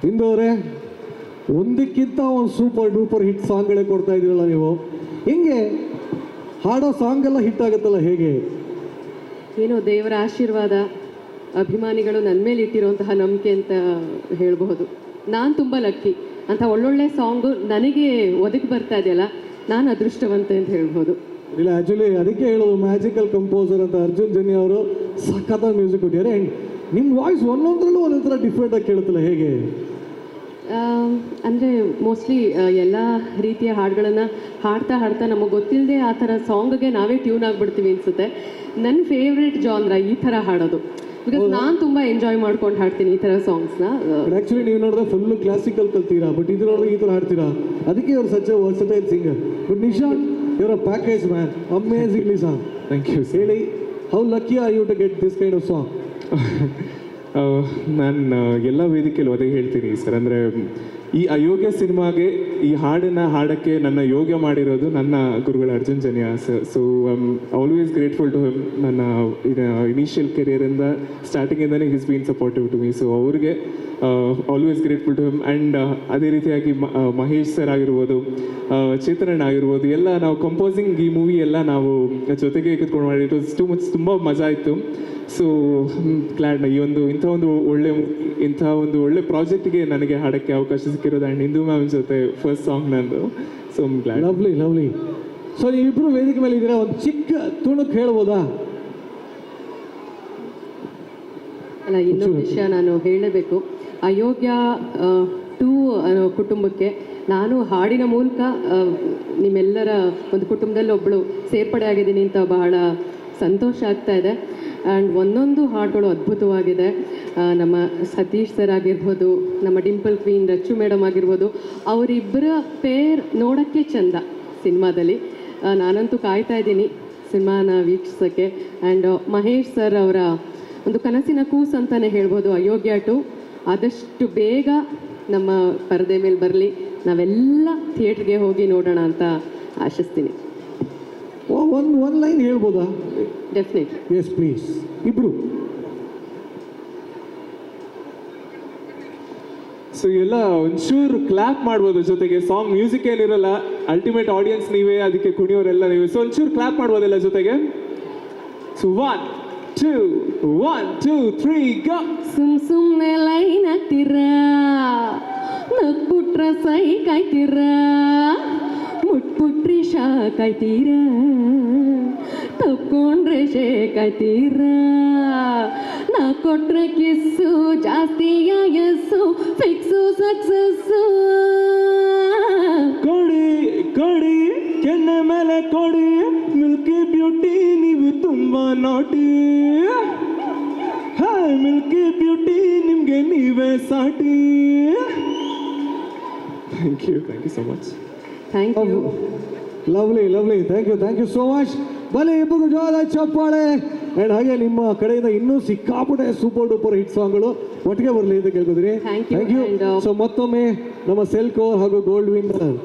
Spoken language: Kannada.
ಇಂದವರೇ, ಒಂದಕ್ಕಿಂತ ಒಂದು ಸೂಪರ್ ಡೂಪರ್ ಹಿಟ್ ಸಾಂಗ್ಗಳೇ ಕೊಡ್ತಾ ಇದ್ದೀರಲ್ಲ ನೀವು. ಹಿಂಗೆ ಹಾಡೋ ಸಾಂಗ್ ಎಲ್ಲ ಹಿಟ್ ಆಗುತ್ತಲ್ಲ, ಹೇಗೆ? ಏನೋ ದೇವರ ಆಶೀರ್ವಾದ, ಅಭಿಮಾನಿಗಳು ನನ್ನ ಮೇಲೆ ಇಟ್ಟಿರುವಂತಹ ನಂಬಿಕೆ ಅಂತ ಹೇಳಬಹುದು. ನಾನು ತುಂಬ ಲಕ್ಕಿ. ಅಂತ ಒಳ್ಳೊಳ್ಳೆ ಸಾಂಗು ನನಗೆ ಒದಗಿ ಬರ್ತಾ ಇದೆಯಲ್ಲ, ನಾನು ಅದೃಷ್ಟವಂತೆ ಅಂತ ಹೇಳ್ಬೋದು. ಇಲ್ಲ, ಆ್ಯಕ್ಚುಲಿ ಅದಕ್ಕೆ ಹೇಳೋದು, ಮ್ಯಾಜಿಕಲ್ ಕಂಪೋಸರ್ ಅಂತ ಅರ್ಜುನ್ ಜನ್ಯ ಅವರು ಸಖತ್ತಾದ ಮ್ಯೂಸಿಕ್ ಕೊಟ್ಟಿದ್ದಾರೆ. ಆ್ಯಂಡ್ ನಿಮ್ಮ ವಾಯ್ಸ್ ಒಂದೊಂದರಲ್ಲೂ ಒಂದೊಂದು ಥರ ಡಿಫ್ರೆಂಟಾಗಿ ಕೇಳುತ್ತಲ್ಲ, ಹೇಗೆ? ಅಂದರೆ ಮೋಸ್ಟ್ಲಿ ಎಲ್ಲ ರೀತಿಯ ಹಾಡುಗಳನ್ನು ಹಾಡ್ತಾ ಹಾಡ್ತಾ ನಮಗೆ ಗೊತ್ತಿಲ್ಲದೆ ಆ ಥರ ಸಾಂಗ್ಗೆ ನಾವೇ ಟ್ಯೂನ್ ಆಗಿಬಿಡ್ತೀವಿ ಅನಿಸುತ್ತೆ. ನನ್ನ ಫೇವ್ರೆಟ್ ಜಾನ್ರ ಈ ಥರ ಹಾಡೋದು. ಬಿಕಾಸ್ ನಾನು ತುಂಬ ಎಂಜಾಯ್ ಮಾಡ್ಕೊಂಡು ಹಾಡ್ತೀನಿ ಈ ಥರ ಸಾಂಗ್ಸ್ನ. ಆ್ಯಕ್ಚುಲಿ ನೀವು ನೋಡಿದ್ರೆ ಫುಲ್ಲು ಕ್ಲಾಸಿಕಲ್ ಕಲ್ತೀರಾ, ಬಟ್ ಇದು ನೋಡಿದ್ರೆ ಈ ಥರ ಹಾಡ್ತೀರಾ. ಅದಕ್ಕೆ ಇವ್ರು such a versatile singer. But Nishant, ಇವರ package man, amazingly song. Thank you. ಹೇಳಿ, how lucky are you to get this kind of song? ನಾನು ಎಲ್ಲ ವೇದಿಕೆಯಲ್ಲಿ ಅದೇ ಹೇಳ್ತೀನಿ ಸರ್. ಅಂದರೆ ಈ ಅಯೋಗ್ಯ ಸಿನಿಮಾಗೆ ಈ ಹಾಡನ್ನು ಹಾಡೋಕ್ಕೆ ನನ್ನ ಯೋಗ್ಯ ಮಾಡಿರೋದು ನನ್ನ ಗುರುಗಳು Arjun Janya sir. So I am always grateful to him. ನನ್ನ ಇನಿಷಿಯಲ್ ಕೆರಿಯರಿಂದ ಸ್ಟಾರ್ಟಿಂಗಿಂದನೇ he's been supportive to me. So ಅವ್ರಿಗೆ always grateful to him. And ಅದೇ ರೀತಿಯಾಗಿ ಮಹೇಶ್ ಸರ್ ಆಗಿರ್ಬೋದು, ಚೇತನಣ್ಣ ಆಗಿರ್ಬೋದು, ಎಲ್ಲ ನಾವು ಕಂಪೋಸಿಂಗ್ ಈ ಮೂವಿ ಎಲ್ಲ ನಾವು ಜೊತೆಗೆ ಕೂತ್ಕೊಂಡು ಮಾಡಿ ಇಟ್ ವಾಸ್ ಟು ಮಚ್, ತುಂಬ ಮಜಾ ಇತ್ತು. ಸೊ ಗ್ಲ್ಯಾಡ್ ಇಂಥ ಒಂದು ಒಳ್ಳೆ ಪ್ರಾಜೆಕ್ಟಿಗೆ ನನಗೆ ಹಾಡೋಕ್ಕೆ ಅವಕಾಶ ಸಿಕ್ಕಿರೋದು. ಆ್ಯಂಡ್ ಇಂದು ಮ್ಯಾಮ್ ಜೊತೆ ಫಸ್ಟ್ ಸಾಂಗ್ ನಂದು. So glad. Lovely lovely. So ನೀವಿಬ್ಬರು ವೇದಿಕೆ ಮೇಲೆ ಇದ್ದೀರಾ, ಒಂದು ಚಿಕ್ಕ ತುಣುಕು ಹೇಳ್ಬೋದಾ? ಅಲ್ಲ, ಇನ್ನೊಂದು ವಿಷಯ ನಾನು ಹೇಳಲೇಬೇಕು. ಅಯೋಗ್ಯ 2 ಅನ್ನೋ ಕುಟುಂಬಕ್ಕೆ ನಾನು ಹಾಡಿನ ಮೂಲಕ ನಿಮ್ಮೆಲ್ಲರ ಒಂದು ಕುಟುಂಬದಲ್ಲಿ ಒಬ್ಬಳು ಸೇರ್ಪಡೆ ಆಗಿದ್ದೀನಿ ಅಂತ ಬಹಳ ಸಂತೋಷ ಆಗ್ತಾ ಇದೆ. ಆ್ಯಂಡ್ ಒಂದೊಂದು ಹಾಡುಗಳು ಅದ್ಭುತವಾಗಿದೆ. ನಮ್ಮ ಸತೀಶ್ ಸರ್ ಆಗಿರ್ಬೋದು, ನಮ್ಮ ಡಿಂಪಲ್ ಕ್ವೀನ್ ರಚ್ಚು ಮೇಡಮ್ ಆಗಿರ್ಬೋದು, ಅವರಿಬ್ಬರ ಪೇರ್ ನೋಡೋಕ್ಕೆ ಚೆಂದ ಸಿನಿಮಾದಲ್ಲಿ. ನಾನಂತೂ ಕಾಯ್ತಾ ಇದ್ದೀನಿ ಸಿನಿಮಾನ ವೀಕ್ಷಿಸೋಕ್ಕೆ. ಆ್ಯಂಡ್ ಮಹೇಶ್ ಸರ್ ಅವರ ಒಂದು ಕನಸಿನ ಕೂಸು ಅಂತಲೇ ಹೇಳ್ಬೋದು ಅಯೋಗ್ಯ 2 ಆದಷ್ಟು ಬೇಗ ನಮ್ಮ ಪರದೆ ಮೇಲೆ ಬರಲಿ, ನಾವೆಲ್ಲ ಥಿಯೇಟ್ರಿಗೆ ಹೋಗಿ ನೋಡೋಣ ಅಂತ ಆಶಿಸ್ತೀನಿ. ಒಂದು ಲೈನ್ ಹೇಳ್ಬೋದಾ? ಡೆಫಿನೆಟ್. ಎಸ್ ಪ್ಲೀಸ್, ಇಬ್ರು. ಸೊ ಎಲ್ಲ ಒಂಚೂರು ಕ್ಲಾಪ್ ಮಾಡ್ಬೋದು ಜೊತೆಗೆ. ಸಾಂಗ್ ಮ್ಯೂಸಿಕ್ ಏನಿರಲ್ಲ, ಅಲ್ಟಿಮೇಟ್ ಆಡಿಯನ್ಸ್ ನೀವೇ, ಅದಕ್ಕೆ ಕುಣಿಯೋರೆಲ್ಲ ನೀವೇ. ಸೊ ಒಂಚೂರು ಕ್ಲಾಪ್ ಮಾಡ್ಬೋದಲ್ಲ ಜೊತೆಗೆ. ಸೊ 1 2 3 ಗೋ. ಸುಮ್ನೆ ಲೈನ್ ಹಾಕ್ತೀರ, ನಗ್ಬಿಟ್ರ ಸೈ ಕಾಯ್ತೀರ, ಮುಟ್ಬಿಟ್ರಿ ಶಾಕಾಯ್ತೀರ, ತಪ್ಕೊಂಡ್ರೆ ಶೇಕಾಯ್ತೀರ, ನಾ ಕೊಟ್ರೆ ಕಿಸ್ಸು ಜಾಸ್ತಿ ಯಸ್ಸು, ಫಿಕ್ಸು ಸಕ್ಸಸ್ಸು. ಕೊಡಿ ಕೊಡಿ ಕೆನ್ನೆ ಮೇಲೆ ಕೊಡಿ, ಮಿಲ್ಕಿ ಬ್ಯೂಟಿ ನೀವು ತುಂಬಾ ನಾಟಿ. ಹಾಯ್ ಮಿಲ್ಕಿ ಬ್ಯೂಟಿ, ನಿಮಗೆ ನೀವೇ ಸಾಟಿ. Thank you so much. Thank you. Lovely lovely. Thank you so much. ಬಲೆ ಇಬ್ಬರು ಜೋರ ಚಪ್ಪಾಳೆ. ಆ್ಯಂಡ್ ಹಾಗೆ ನಿಮ್ಮ ಕಡೆಯಿಂದ ಇನ್ನೂ ಸಿಕ್ಕಾಪಟ್ಟೆ ಸೂಪರ್ ಡೂಪರ್ ಹಿಟ್ ಸಾಂಗ್ಗಳು ಒಟ್ಟಿಗೆ ಬರಲಿ ಅಂತ ಕೇಳ್ಕೊತೀನಿ. Thank you. Thank you. So ಮತ್ತೊಮ್ಮೆ ನಮ್ಮ ಸೆಲ್ಕೋ ಹಾಗೂ ಗೋಲ್ಡ್ ವಿನ್ನರ್